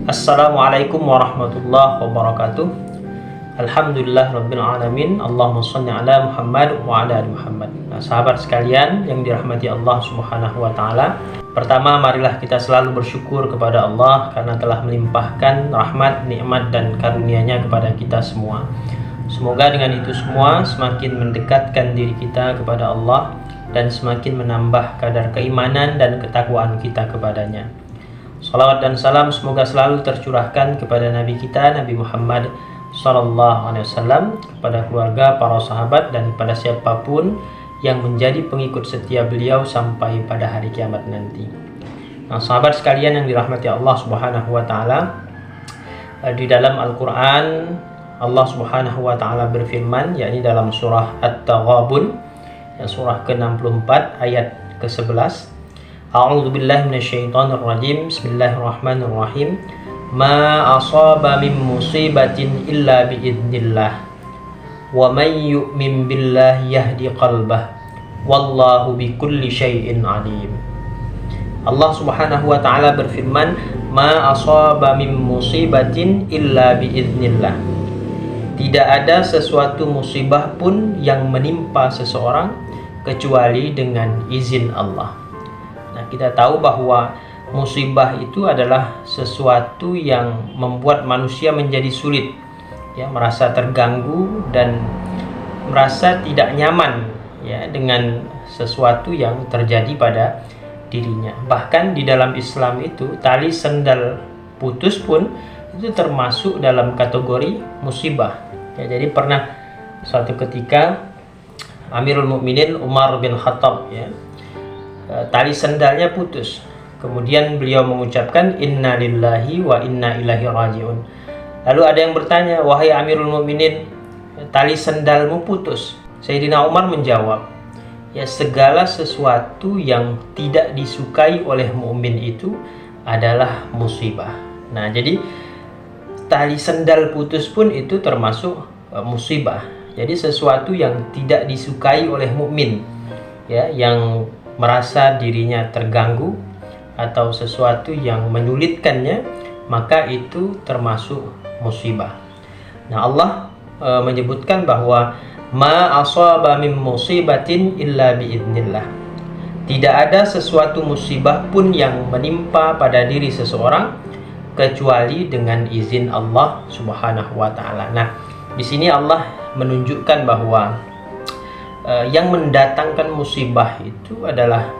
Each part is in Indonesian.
Assalamualaikum warahmatullahi wabarakatuh. Alhamdulillah rabbil alamin. Allahumma shalli ala Muhammad wa ala ali Muhammad. Nah, sahabat sekalian yang dirahmati Allah Subhanahu wa taala. Pertama, marilah kita selalu bersyukur kepada Allah karena telah melimpahkan rahmat, nikmat dan karunia-Nya kepada kita semua. Semoga dengan itu semua semakin mendekatkan diri kita kepada Allah dan semakin menambah kadar keimanan dan ketakwaan kita kepadanya. Salawat dan salam semoga selalu tercurahkan kepada Nabi kita, Nabi Muhammad SAW, kepada keluarga, para sahabat, dan kepada siapapun yang menjadi pengikut setia beliau sampai pada hari kiamat nanti. Nah, sahabat sekalian yang dirahmati Allah Subhanahu wa taala, di dalam Al-Quran Allah Subhanahu wa taala berfirman, yakni dalam surah At-Taghabun, surah ke-64 ayat ke-11. A'udzu billahi minasyaitonir rajim. Bismillahirrahmanirrahim. Ma asaba min musibatin illa biidznillah. Wa may yu'min billahi yahdi qalbah. Wallahu bikulli syai'in alim. Allah Subhanahu wa taala berfirman, ma asaba min musibatin illa biidznillah. Tidak ada sesuatu musibah pun yang menimpa seseorang kecuali dengan izin Allah. Nah, kita tahu bahwa musibah itu adalah sesuatu yang membuat manusia menjadi sulit, ya, merasa terganggu dan merasa tidak nyaman, ya, dengan sesuatu yang terjadi pada dirinya. Bahkan di dalam Islam itu tali sendal putus pun itu termasuk dalam kategori musibah. Ya, jadi pernah suatu ketika Amirul Mukminin Umar bin Khattab, ya, tali sendalnya putus. Kemudian beliau mengucapkan inna lillahi wa inna ilaihi rajiun. Lalu ada yang bertanya, wahai Amirul Mukminin, tali sendalmu putus. Sayyidina Umar menjawab, ya, segala sesuatu yang tidak disukai oleh mukmin itu adalah musibah. Nah, jadi tali sendal putus pun itu termasuk musibah. Jadi sesuatu yang tidak disukai oleh mukmin, ya, yang merasa dirinya terganggu atau sesuatu yang menyulitkannya, maka itu termasuk musibah. Nah, Allah menyebutkan bahwa ma asaba min musibatin illa biidznillah. Tidak ada sesuatu musibah pun yang menimpa pada diri seseorang kecuali dengan izin Allah Subhanahu wa taala. Nah, di sini Allah menunjukkan bahwa yang mendatangkan musibah itu adalah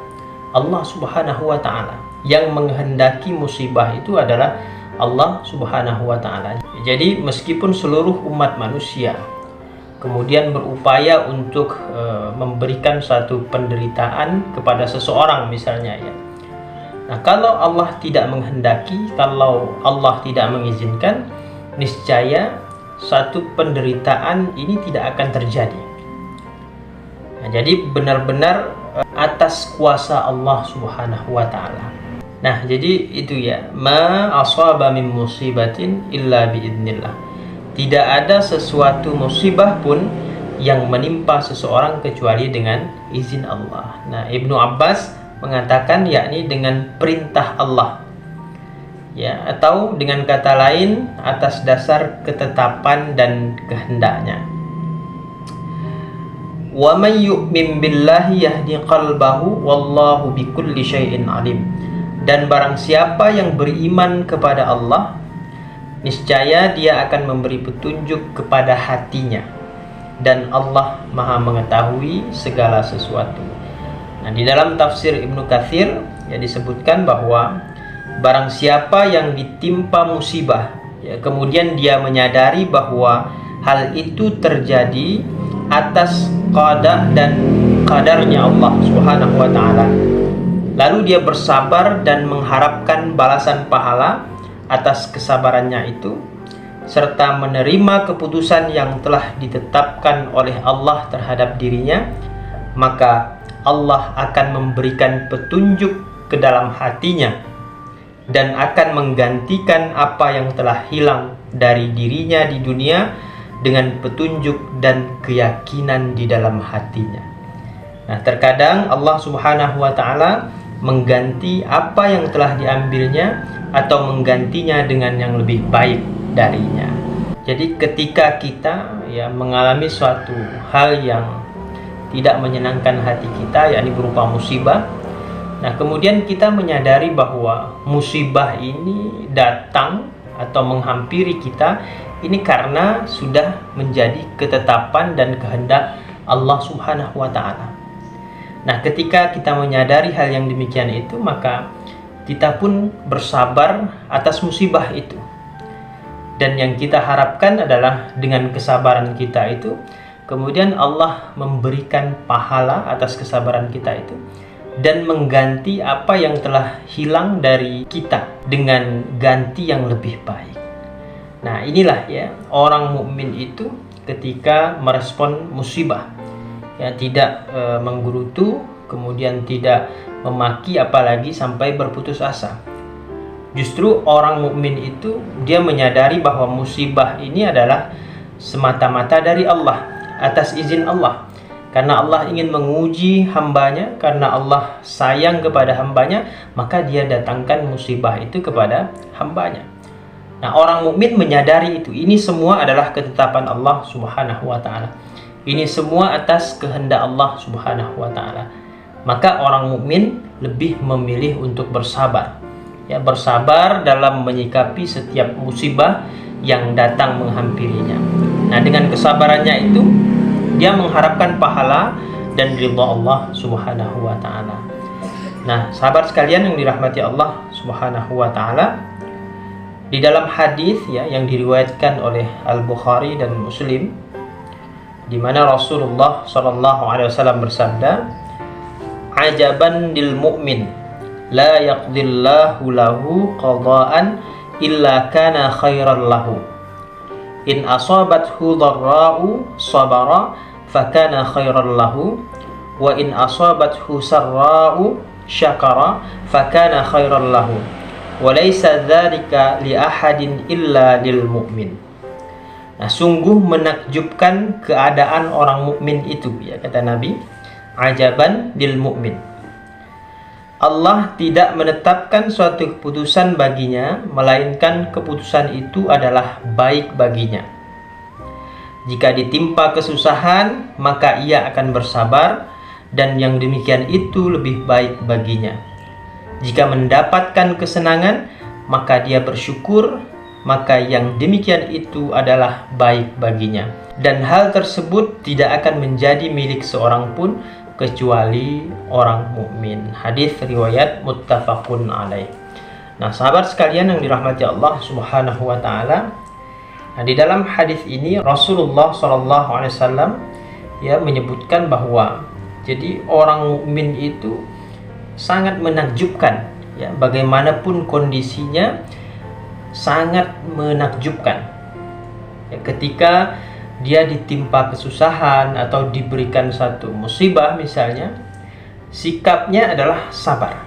Allah Subhanahu wa taala. Yang menghendaki musibah itu adalah Allah Subhanahu wa taala. Jadi meskipun seluruh umat manusia kemudian berupaya untuk memberikan satu penderitaan kepada seseorang misalnya, ya. Nah, kalau Allah tidak menghendaki, kalau Allah tidak mengizinkan, niscaya satu penderitaan ini tidak akan terjadi. Nah, jadi benar-benar atas kuasa Allah Subhanahu wa taala. Nah, jadi itu, ya, ma asaba min musibatin illa biidznillah. Tidak ada sesuatu musibah pun yang menimpa seseorang kecuali dengan izin Allah. Nah, Ibnu Abbas mengatakan yakni dengan perintah Allah, ya, atau dengan kata lain atas dasar ketetapan dan kehendaknya. Wa may yu'min billahi yahdi qalbahu wallahu bikulli syai'in alim. Dan barang siapa yang beriman kepada Allah, niscaya dia akan memberi petunjuk kepada hatinya, dan Allah Maha mengetahui segala sesuatu. Nah, di dalam tafsir Ibnu Katsir, ya, disebutkan bahwa barang siapa yang ditimpa musibah, ya, kemudian dia menyadari bahwa hal itu terjadi atas qada dan qadarnya Allah Subhanahu wa taala, lalu dia bersabar dan mengharapkan balasan pahala atas kesabarannya itu, serta menerima keputusan yang telah ditetapkan oleh Allah terhadap dirinya, maka Allah akan memberikan petunjuk ke dalam hatinya dan akan menggantikan apa yang telah hilang dari dirinya di dunia dengan petunjuk dan keyakinan di dalam hatinya. Nah, terkadang Allah Subhanahu wa taala mengganti apa yang telah diambilnya atau menggantinya dengan yang lebih baik darinya. Jadi ketika kita mengalami suatu hal yang tidak menyenangkan hati kita, yakni berupa musibah, nah kemudian kita menyadari bahwa musibah ini datang atau menghampiri kita ini karena sudah menjadi ketetapan dan kehendak Allah Subhanahu wa Ta'ala. Nah, ketika kita menyadari hal yang demikian itu, maka kita pun bersabar atas musibah itu. Dan yang kita harapkan adalah dengan kesabaran kita itu, kemudian Allah memberikan pahala atas kesabaran kita itu dan mengganti apa yang telah hilang dari kita dengan ganti yang lebih baik. Nah, inilah orang mukmin itu ketika merespon musibah, tidak menggerutu, kemudian tidak memaki, apalagi sampai berputus asa. Justru orang mukmin itu dia menyadari bahwa musibah ini adalah semata-mata dari Allah, atas izin Allah, karena Allah ingin menguji hambanya, karena Allah sayang kepada hambanya, maka dia datangkan musibah itu kepada hambanya. Nah, orang mukmin menyadari itu. Ini semua adalah ketetapan Allah Subhanahu wa Ta'ala. Ini semua atas kehendak Allah Subhanahu wa Ta'ala. Maka orang mukmin lebih memilih untuk bersabar. Bersabar dalam menyikapi setiap musibah yang datang menghampirinya. Nah, dengan kesabarannya itu dia mengharapkan pahala dan ridha Allah Subhanahu wa Ta'ala. Nah, sahabat sekalian yang dirahmati Allah Subhanahu wa Ta'ala, di dalam hadis yang diriwayatkan oleh Al-Bukhari dan Muslim, di mana Rasulullah SAW bersabda, "Ajaban lil mu'min, la yaqdillahu lahu qada'an illa kana khairan lahu. In asabathu dharra'u sabara fakana khairan lahu, wa in asabathu sarra'u syakara fakana khairan lahu. Walaysa dzalika li ahadin illa lil mu'min." Nah, sungguh menakjubkan keadaan orang mukmin itu, kata Nabi. Ajaban lil mu'min. Allah tidak menetapkan suatu keputusan baginya, melainkan keputusan itu adalah baik baginya. Jika ditimpa kesusahan, maka ia akan bersabar, dan yang demikian itu lebih baik baginya. Jika mendapatkan kesenangan, maka dia bersyukur, maka yang demikian itu adalah baik baginya. Dan hal tersebut tidak akan menjadi milik seorang pun kecuali orang mukmin. Hadis riwayat muttafaqun alaih. Nah, sahabat sekalian yang dirahmati Allah Subhanahu wa Ta'ala, nah, di dalam hadis ini Rasulullah SAW menyebutkan bahwa jadi orang mukmin itu sangat menakjubkan, bagaimanapun kondisinya sangat menakjubkan. Ketika dia ditimpa kesusahan atau diberikan satu musibah misalnya, sikapnya adalah sabar,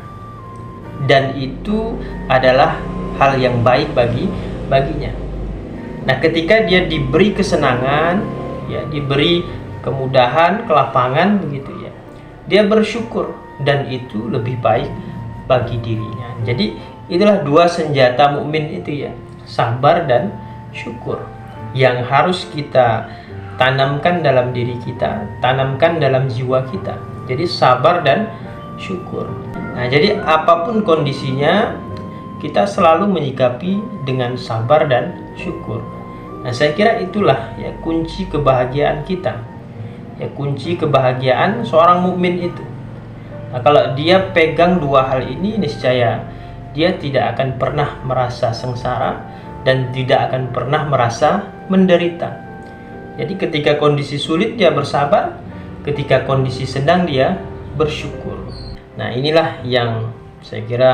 dan itu adalah hal yang baik baginya. Nah, ketika dia diberi kesenangan, diberi kemudahan, kelapangan begitu dia bersyukur, dan itu lebih baik bagi dirinya. Jadi itulah dua senjata mukmin itu, sabar dan syukur, yang harus kita tanamkan dalam diri kita, tanamkan dalam jiwa kita. Jadi sabar dan syukur. Nah, jadi apapun kondisinya, kita selalu menyikapi dengan sabar dan syukur. Nah, saya kira itulah kunci kebahagiaan kita. Kunci kebahagiaan seorang mukmin itu. Nah, kalau dia pegang dua hal ini, niscaya dia tidak akan pernah merasa sengsara dan tidak akan pernah merasa menderita. Jadi ketika kondisi sulit dia bersabar, ketika kondisi sedang dia bersyukur. Nah, inilah yang saya kira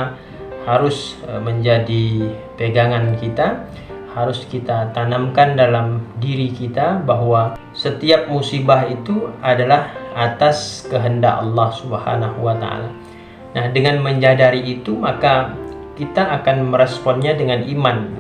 harus menjadi pegangan kita, harus kita tanamkan dalam diri kita, bahwa setiap musibah itu adalah atas kehendak Allah Subhanahu wa Ta'ala. Nah, dengan menyadari itu, maka kita akan meresponnya dengan iman,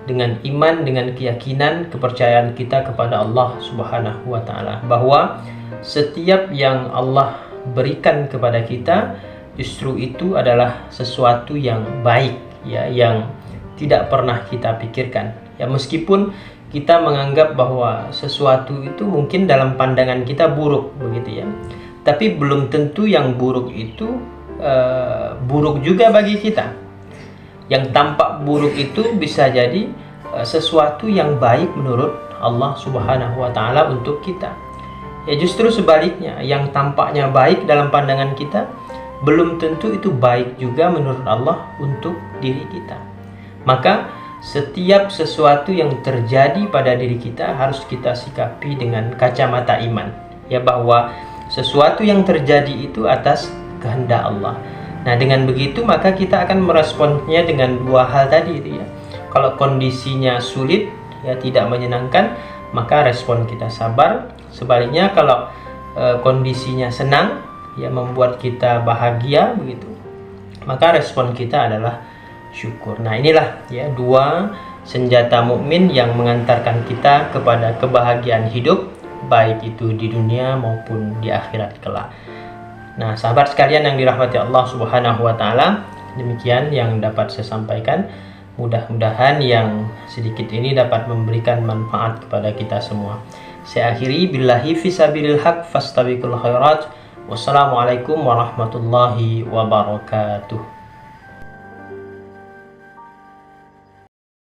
dengan iman, dengan keyakinan, kepercayaan kita kepada Allah Subhanahu wa Ta'ala, bahwa setiap yang Allah berikan kepada kita justru itu adalah sesuatu yang baik, ya, yang tidak pernah kita pikirkan. Ya, meskipun kita menganggap bahwa sesuatu itu mungkin dalam pandangan kita buruk, begitu ya. Tapi belum tentu yang buruk itu buruk juga bagi kita. Yang tampak buruk itu bisa jadi sesuatu yang baik menurut Allah Subhanahu wa Ta'ala untuk kita. Ya, justru sebaliknya, yang tampaknya baik dalam pandangan kita belum tentu itu baik juga menurut Allah untuk diri kita. Maka setiap sesuatu yang terjadi pada diri kita harus kita sikapi dengan kacamata iman, ya, bahwa sesuatu yang terjadi itu atas kehendak Allah. Nah, dengan begitu maka kita akan meresponnya dengan dua hal tadi itu, ya. Kalau kondisinya sulit, ya, tidak menyenangkan, maka respon kita sabar. Sebaliknya kalau kondisinya senang, ya, membuat kita bahagia, begitu, maka respon kita adalah syukur. Nah, inilah, ya, dua senjata mukmin yang mengantarkan kita kepada kebahagiaan hidup, baik itu di dunia maupun di akhirat kelak. Nah, sahabat sekalian yang dirahmati Allah Subhanahu wa Ta'ala, demikian yang dapat saya sampaikan. Mudah-mudahan yang sedikit ini dapat memberikan manfaat kepada kita semua. Saya akhiri, billahi fisabilil haq fastabiqul khairat. Wassalamualaikum warahmatullahi wabarakatuh.